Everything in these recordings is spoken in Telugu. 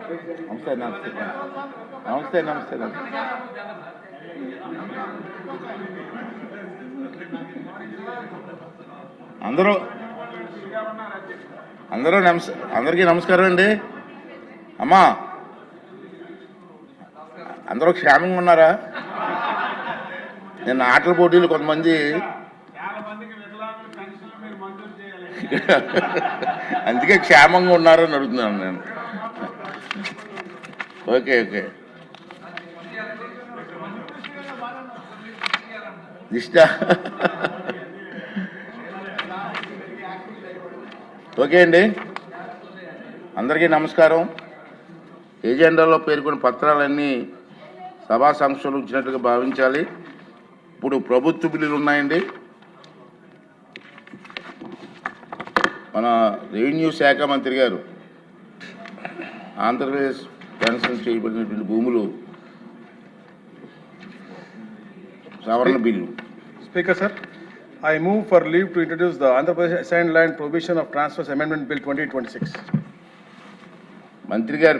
నమస్తే నమస్తే నమస్తే నమస్తే నమస్తే అందరికీ నమస్కారం అండి. అమ్మా, అందరూ క్షేమంగా ఉన్నారా? నిన్న ఆటల పోటీలు కొంతమంది అందుకే క్షేమంగా ఉన్నారని అడుగుతున్నాను నేను. Okay okay. ఓకే అండి, అందరికీ నమస్కారం. ఏజెండాలో పేర్కొన్న పత్రాలన్నీ సభా సంస్థలు ఇచ్చినట్టుగా భావించాలి. ఇప్పుడు ప్రభుత్వ బిల్లులు ఉన్నాయండి. మన రెవెన్యూ శాఖ మంత్రి గారు ఆంధ్రప్రదేశ్ క్యాన్సిల్ చేయబడినటువంటి భూములు సవరణ bill. Speaker sir, I move for leave to introduce the Andhra Pradesh Assigned Land Provision of Transfers Amendment Bill 2026. మంత్రి గారి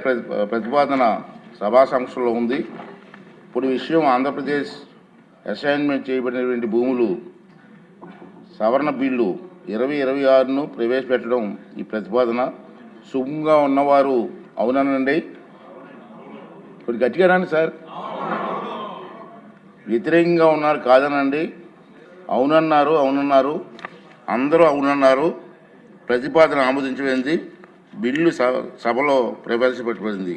ప్రతిపాదన సభా సంస్థలో ఉంది. ఇప్పుడు విషయం ఆంధ్రప్రదేశ్ అసైన్మెంట్ చేయబడినటువంటి భూములు సవరణ బిల్లు 2026ను ప్రవేశపెట్టడం. ఈ ప్రతిపాదన సుఖంగా ఉన్నవారు అవునానండి, ఇప్పుడు గట్టిగా రండి సార్. వ్యతిరేకంగా ఉన్నారు కాదనండి. అవునన్నారు, అందరూ అవునన్నారు. ప్రతిపాదన ఆమోదించబడింది. బిల్లు సభలో ప్రవేశపెట్టబడింది.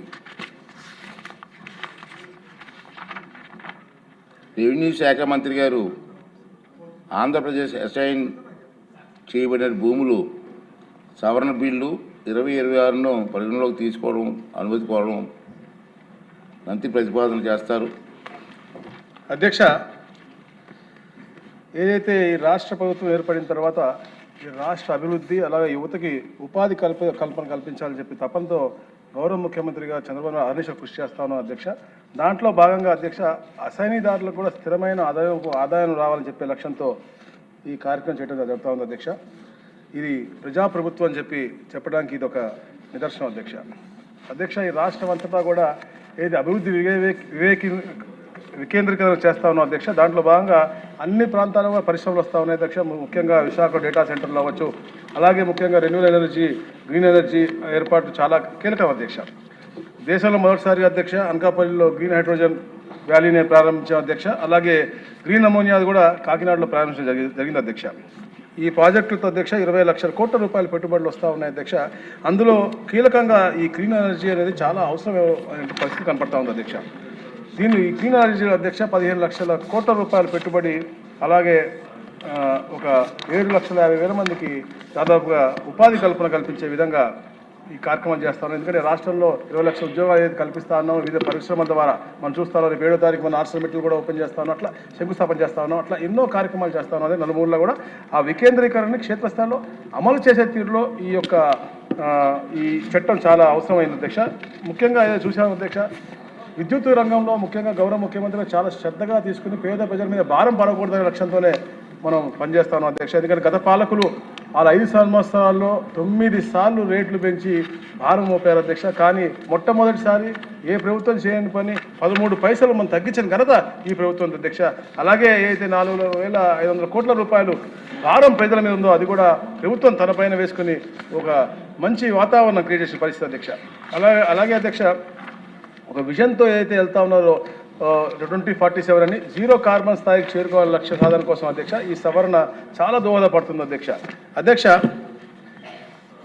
రెవెన్యూ శాఖ మంత్రి గారు ఆంధ్రప్రదేశ్ అసైన్ చేయబడిన భూములు సవరణ బిల్లు 2026ను పరిగణలోకి తీసుకోవడం, అనుమతి కోరడం మంత్రి ప్రతిపాదన చేస్తారు. అధ్యక్ష, ఏదైతే ఈ రాష్ట్ర ప్రభుత్వం ఏర్పడిన తర్వాత ఈ రాష్ట్ర అభివృద్ధి అలాగే యువతకి ఉపాధి కల్పన కల్పించాలని చెప్పి తపంతో గౌరవ ముఖ్యమంత్రిగా చంద్రబాబు నాయుడు అహర్నిశలు కృషి చేస్తా ఉన్నాం అధ్యక్ష. దాంట్లో భాగంగా అధ్యక్ష, అసైనీదారులకు కూడా స్థిరమైన ఆదాయం రావాలని చెప్పే లక్ష్యంతో ఈ కార్యక్రమం చేయడం జరుగుతూ ఉంది అధ్యక్ష. ఇది ప్రజాప్రభుత్వం అని చెప్పడానికి ఇది ఒక నిదర్శనం అధ్యక్ష. అధ్యక్ష, ఈ రాష్ట్రం అంతటా కూడా ఏది అభివృద్ధి వికేంద్రీకరణ చేస్తా ఉన్నాం అధ్యక్ష. దాంట్లో భాగంగా అన్ని ప్రాంతాల్లో పరిశ్రమలు వస్తూ ఉన్నాయి అధ్యక్ష. ముఖ్యంగా విశాఖ డేటా సెంటర్లు అవ్వచ్చు, అలాగే ముఖ్యంగా రెన్యూవల్ ఎనర్జీ, గ్రీన్ ఎనర్జీ ఏర్పాటు చాలా కీలకం అధ్యక్ష. దేశంలో మొదటిసారి అధ్యక్ష అనకాపల్లిలో గ్రీన్ హైడ్రోజన్ వ్యాలీని ప్రారంభించాం అధ్యక్ష. అలాగే గ్రీన్ అమోనియా కూడా కాకినాడలో ప్రారంభించడం జరిగింది అధ్యక్ష. ఈ ప్రాజెక్టులతో అధ్యక్ష 20 లక్షల కోట్ల రూపాయల పెట్టుబడులు వస్తూ ఉన్నాయి అధ్యక్ష. అందులో కీలకంగా ఈ గ్రీన్ ఎనర్జీ అనేది చాలా అవసరమైన పరిస్థితి కనపడతా ఉంది అధ్యక్ష. ఈ గ్రీన్ ఎనర్జీ అధ్యక్ష 15 లక్షల కోట్ల రూపాయల పెట్టుబడి, అలాగే ఒక 7,50,000 మందికి దాదాపుగా ఉపాధి కల్పన కల్పించే విధంగా ఈ కార్యక్రమం చేస్తా ఉన్నాం. ఎందుకంటే రాష్ట్రంలో 20 లక్షల ఉద్యోగాలు ఏది కల్పిస్తా ఉన్నాం వివిధ పరిశ్రమల ద్వారా మనం చూస్తా ఉన్నాం. 7వ తారీఖు మన ఆర్సెల్ కూడా ఓపెన్ చేస్తా ఉన్నాం, అట్లా శంకుస్థాపన చేస్తా ఉన్నాం. అట్లా ఎన్నో కార్యక్రమాలు చేస్తా ఉన్నాం. అదే నలుమూలలో కూడా ఆ వికేంద్రీకరణని క్షేత్రస్థాయిలో అమలు చేసే తీరులో ఈ చట్టం చాలా అవసరమైంది అధ్యక్ష. ముఖ్యంగా ఏదో చూసాము అధ్యక్ష, విద్యుత్ రంగంలో ముఖ్యంగా గౌరవ ముఖ్యమంత్రి చాలా శ్రద్ధగా తీసుకుని పేద ప్రజల మీద భారం పడకూడదనే లక్ష్యంతోనే మనం పనిచేస్తాం అధ్యక్ష. ఎందుకంటే గత పాలకులు వాళ్ళ 5 సంవత్సరాల్లో 9 సార్లు రేట్లు పెంచి భారం మోపారు అధ్యక్ష. కానీ మొట్టమొదటిసారి ఏ ప్రభుత్వం చేయని పని 13 పైసలు మనం తగ్గించిన ఘనత ఈ ప్రభుత్వం అధ్యక్ష. అలాగే ఏదైతే 4,500 కోట్ల రూపాయలు భారం ప్రజల మీద ఉందో అది కూడా ప్రభుత్వం తనపైన వేసుకుని ఒక మంచి వాతావరణం క్రియేట్ చేసిన పరిస్థితి అధ్యక్ష. అలాగే అధ్యక్ష, ఒక విజన్తో ఏదైతే వెళ్తా ఉన్నారో 2047 అని జీరో కార్బన్ స్థాయికి చేరుకోవాలని లక్ష్య సాధన కోసం అధ్యక్ష ఈ సవరణ చాలా దోహదపడుతుంది అధ్యక్ష.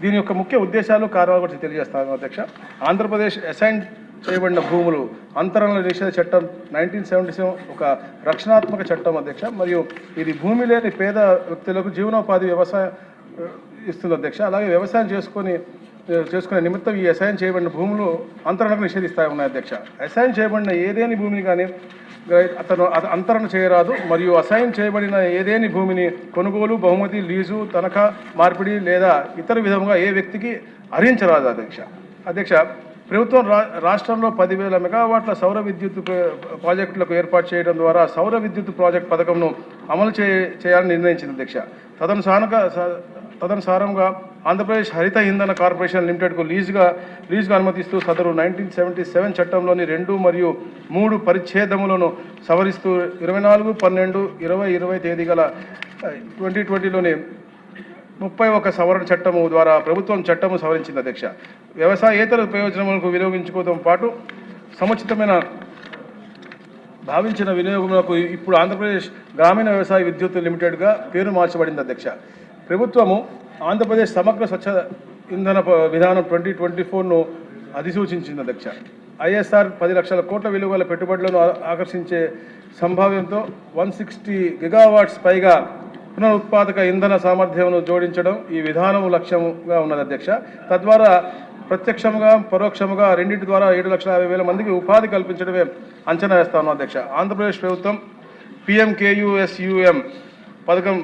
దీని యొక్క ముఖ్య ఉద్దేశాలు కారణాలు కూడా తెలియజేస్తాను అధ్యక్ష. ఆంధ్రప్రదేశ్ అసైన్ చేయబడిన భూములు అంతరంగ నిషేధ చట్టం 1977 ఒక రక్షణాత్మక చట్టం అధ్యక్ష. మరియు ఇది భూమి లేని పేద వ్యక్తులకు జీవనోపాధి వ్యవసాయం ఇస్తుంది అధ్యక్ష. అలాగే వ్యవసాయం చేసుకునే నిమిత్తం ఈ అసైన్ చేయబడిన భూములు అంతరణకు నిషేధిస్తాయి ఉన్నాయి అధ్యక్ష. అసైన్ చేయబడిన ఏదేని భూమిని కానీ అతను అంతరణ చేయరాదు. మరియు అసైన్ చేయబడిన ఏదేని భూమిని కొనుగోలు, బహుమతి, లీజు, తనఖా, మార్పిడి లేదా ఇతర విధంగా ఏ వ్యక్తికి హరించరాదు అధ్యక్ష. ప్రభుత్వం రాష్ట్రంలో 10,000 మెగావాట్ల సౌర విద్యుత్ ప్రాజెక్టులకు ఏర్పాటు చేయడం ద్వారా సౌర విద్యుత్ ప్రాజెక్ట్ పథకంను అమలు చేయాలని నిర్ణయించింది అధ్యక్ష. తదనుసారంగా ఆంధ్రప్రదేశ్ హరిత ఇంధన కార్పొరేషన్ లిమిటెడ్కు లీజుగా అనుమతిస్తూ సదరు 1977 చట్టంలోని 2 మరియు 3 పరిచ్ఛేదములను సవరిస్తూ 24/12/2020 తేదీ గల 2020లోని 31 సవరణ చట్టము ద్వారా ప్రభుత్వం చట్టము సవరించింది అధ్యక్ష. వ్యవసాయేతర ప్రయోజనములకు వినియోగించుకోవడం పాటు సముచితమైన భావించిన వినియోగములకు ఇప్పుడు ఆంధ్రప్రదేశ్ గ్రామీణ వ్యవసాయ విద్యుత్ లిమిటెడ్గా పేరు మార్చబడింది అధ్యక్ష. ప్రభుత్వము ఆంధ్రప్రదేశ్ సమగ్ర స్వచ్ఛ ఇంధన విధానం 2024ను అధిసూచించింది అధ్యక్ష. ఐఎస్ఆర్ 10 లక్షల కోట్ల విలువల పెట్టుబడులను ఆకర్షించే సంభావ్యంతో 160 గిగావాట్స్ పైగా పునరుత్పాదక ఇంధన సామర్థ్యమును జోడించడం ఈ విధానం లక్ష్యంగా ఉన్నది అధ్యక్ష. తద్వారా ప్రత్యక్షముగా పరోక్షముగా రెండింటి ద్వారా 7,50,000 మందికి ఉపాధి కల్పించడమే అంచనా వేస్తా ఉన్నాం అధ్యక్ష. ఆంధ్రప్రదేశ్ ప్రభుత్వం PMKUSUM పథకం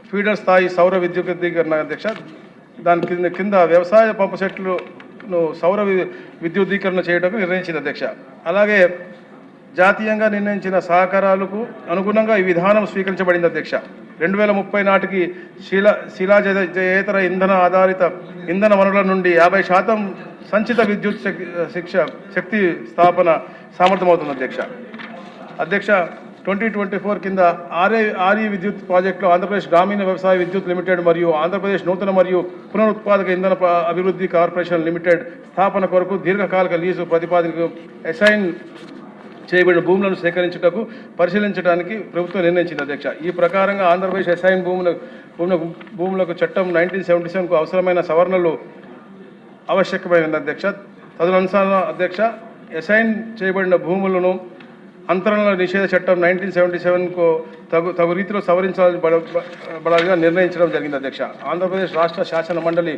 ఫీడర్ స్థాయి సౌర విద్యుదీకరణ అధ్యక్ష. దాని కింద వ్యవసాయ పంపు సెట్లను సౌర విద్యుదీకరణ చేయడానికి నిర్ణయించింది అధ్యక్ష. అలాగే జాతీయంగా నిర్ణయించిన సహకారాలకు అనుగుణంగా ఈ విధానం స్వీకరించబడింది అధ్యక్ష. 2030 నాటికి శిలాజేతర ఇంధన ఆధారిత ఇంధన వనరుల నుండి 50% సంచిత విద్యుత్ శక్తి స్థాపన సామర్థ్యమవుతుంది అధ్యక్ష. 2024 కింద ఆర్ఈ విద్యుత్ ప్రాజెక్టులో ఆంధ్రప్రదేశ్ గ్రామీణ వ్యవసాయ విద్యుత్ లిమిటెడ్ మరియు ఆంధ్రప్రదేశ్ నూతన మరియు పునరుత్పాదక ఇంధన అభివృద్ధి కార్పొరేషన్ లిమిటెడ్ స్థాపన కొరకు దీర్ఘకాలిక లీజు ప్రతిపాదనకు అసైన్ చేయబడిన భూములను సేకరించుటకు పరిశీలించడానికి ప్రభుత్వం నిర్ణయించింది అధ్యక్ష. ఈ ప్రకారంగా ఆంధ్రప్రదేశ్ అసైన్ భూములకు చట్టం 1977కు అవసరమైన సవరణలు ఆవశ్యకమైనది అధ్యక్ష. తదనుసారం అధ్యక్ష అసైన్ చేయబడిన భూములను అంతరణల నిషేధ చట్టం 1977కు తగు రీతిలో సవరించబడాలిగా నిర్ణయించడం జరిగింది అధ్యక్ష. ఆంధ్రప్రదేశ్ రాష్ట్ర శాసన మండలి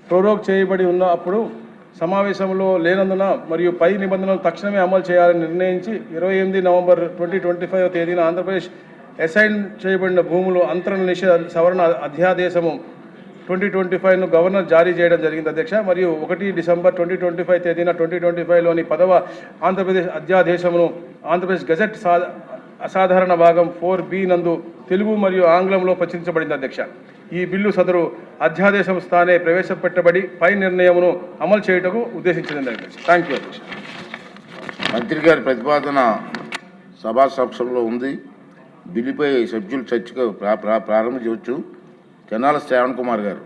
ప్రోరోగ్ చేయబడి ఉన్న అప్పుడు సమావేశంలో లేనందున మరియు పై నిబంధనలు తక్షణమే అమలు చేయాలని నిర్ణయించి 28 నవంబర్ 2025 తేదీన ఆంధ్రప్రదేశ్ అసైన్ చేయబడిన భూములు అంతరణ నిషేధ సవరణ అధ్యాదేశము 2025ను గవర్నర్ జారీ చేయడం జరిగింది అధ్యక్ష. మరియు 1 డిసెంబర్ 2025 తేదీన 2025లోని 10వ ఆంధ్రప్రదేశ్ అధ్యాదేశమును ఆంధ్రప్రదేశ్ గజెట్ అసాధారణ భాగం 4B నందు తెలుగు మరియు ఆంగ్లంలో ప్రచురించబడింది అధ్యక్ష. ఈ బిల్లు సదరు అధ్యాదేశం స్థానే ప్రవేశపెట్టబడి పై నిర్ణయమును అమలు చేయుటకు ఉద్దేశించింది అధ్యక్ష. థ్యాంక్ యూ అధ్యక్ష. మంత్రి గారి ప్రతిపాదన సభా సమక్షంలో ఉంది. బిల్లుపై సభ్యులు చర్చకు ప్రారంభించవచ్చు. తెనాల శ్రావణ్ కుమార్ గారు.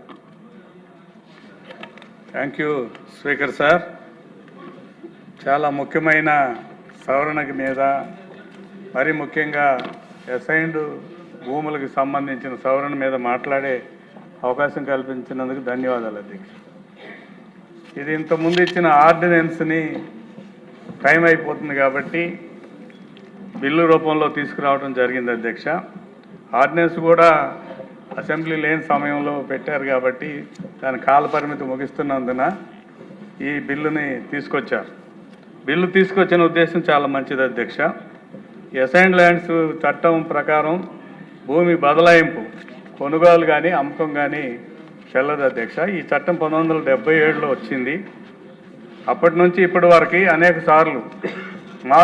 Thank you speaker sir. చాలా ముఖ్యమైన సవరణ మీద మరి ముఖ్యంగా అసైన్డ్ భూములకు సంబంధించిన సవరణ మీద మాట్లాడే అవకాశం కల్పించినందుకు ధన్యవాదాలు అధ్యక్ష. ఇది ఇంతకుముందు ఇచ్చిన ఆర్డినెన్స్ని టైం అయిపోతుంది కాబట్టి బిల్లు రూపంలో తీసుకురావడం జరిగింది అధ్యక్ష. ఆర్డినెన్స్ కూడా అసెంబ్లీ లేని సమయంలో పెట్టారు కాబట్టి దాని కాల పరిమితి ముగిస్తున్నందున ఈ బిల్లుని తీసుకొచ్చారు. బిల్లు తీసుకొచ్చిన ఉద్దేశం చాలా మంచిది అధ్యక్ష. అసైన్డ్ ల్యాండ్స్ చట్టం ప్రకారం భూమి బదలాయింపు కొనుగోలు కానీ అమ్మకం కానీ చెల్లదు అధ్యక్ష. ఈ చట్టం 1977లో వచ్చింది. అప్పటి నుంచి ఇప్పటి వరకు అనేక సార్లు